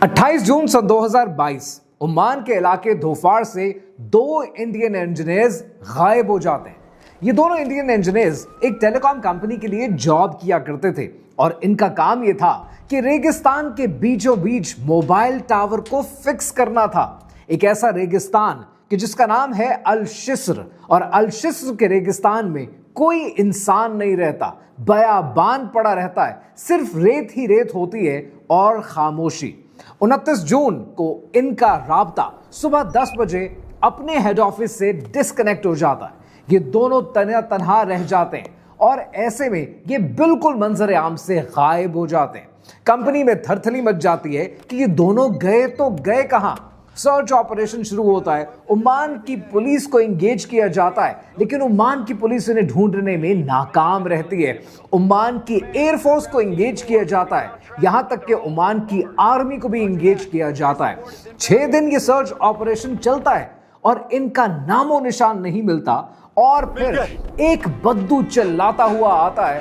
28 जून सन 2022 Oman के इलाके धोफाड़ से दो इंडियन इंजीनियर्स गायब हो जाते हैं। ये दोनों इंडियन इंजीनियर्स एक टेलीकॉम कंपनी के लिए जॉब किया करते थे और इनका काम यह था कि रेगिस्तान के बीचों बीच मोबाइल टावर को फिक्स करना था। एक ऐसा रेगिस्तान कि जिसका नाम है अल शिस्र, और अल शिस्र के रेगिस्तान में कोई इंसान नहीं रहता, बयाबान पड़ा रहता है, सिर्फ रेत ही रेत होती है और खामोशी। 29 जून को इनका राब्ता सुबह 10 बजे अपने हेड ऑफिस से डिस्कनेक्ट हो जाता है। ये दोनों तन्हा रह जाते हैं और ऐसे में ये बिल्कुल मंजर आम से गायब हो जाते हैं। कंपनी में थरथली मच जाती है कि ये दोनों गए तो गए कहां। सर्च ऑपरेशन शुरू होता है, ओमान की पुलिस को एंगेज किया जाता है, लेकिन ओमान की पुलिस इन्हें ढूंढने में नाकाम रहती है। ओमान की एयरफोर्स को एंगेज किया जाता है, यहां तक कि ओमान की आर्मी को भी एंगेज किया जाता है। 6 दिन ये सर्च ऑपरेशन चलता है और इनका नामो निशान नहीं मिलता। और फिर एक बद्दू चिल्लाता हुआ आता है,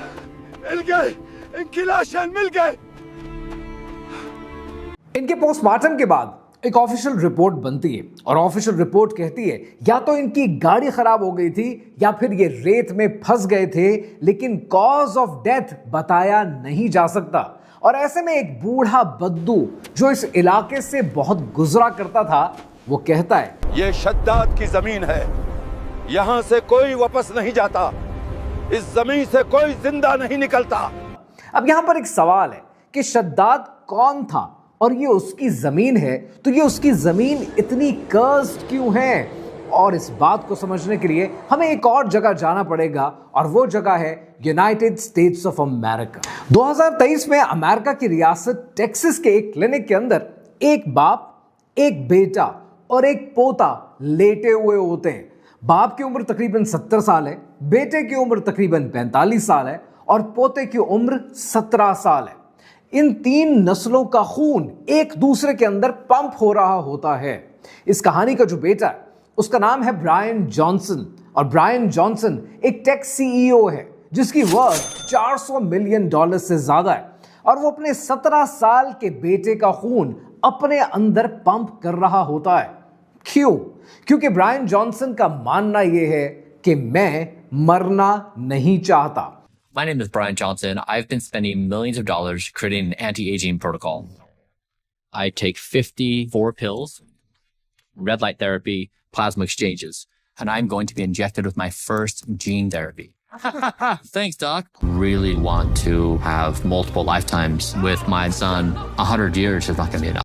मिल गए, इनकी लाशें मिल गए। इनके पोस्टमार्टम के बाद एक ऑफिशियल रिपोर्ट बनती है और ऑफिशियल रिपोर्ट कहती है या तो इनकी गाड़ी खराब हो गई थी या फिर ये रेत में फंस गए थे, लेकिन कॉज ऑफ डेथ बताया नहीं जा सकता। और ऐसे में एक बूढ़ा बद्दू जो इस इलाके से बहुत गुजरा करता था, वो कहता है, ये शद्दाद की जमीन है, यहां से कोई वापस नहीं जाता, इस जमीन से कोई जिंदा नहीं निकलता। अब यहां पर एक सवाल है कि शद्दाद कौन था और ये उसकी जमीन है, तो ये उसकी जमीन इतनी कर्स्ड क्यों है? और इस बात को समझने के लिए हमें एक और जगह जाना पड़ेगा और वो जगह है यूनाइटेड स्टेट्स ऑफ अमेरिका। 2023 में अमेरिका की रियासत टेक्सास के एक क्लिनिक के अंदर एक बाप, एक बेटा और एक पोता लेटे हुए होते हैं। बाप की उम्र तकरीबन 70 साल है, बेटे की उम्र तकरीबन 45 साल है और पोते की उम्र 17 साल है। इन 3 नस्लों का खून एक दूसरे के अंदर पंप हो रहा होता है। इस कहानी का जो बेटा है उसका नाम है ब्रायन जॉनसन, और ब्रायन जॉनसन एक टेक सीईओ है जिसकी वर्थ $400 मिलियन से ज्यादा है, और वो अपने 17 साल के बेटे का खून अपने अंदर पंप कर रहा होता है। क्यों? क्योंकि ब्रायन जॉनसन का मानना यह है कि मैं मरना नहीं चाहता। My name is Brian Johnson. I've been spending millions of dollars creating an anti-aging protocol. I take 54 pills, red light therapy, plasma exchanges, and I'm going to be injected with my first gene therapy. Thanks, Doc. Really want to have multiple lifetimes with my son. 100 years is not going to be enough.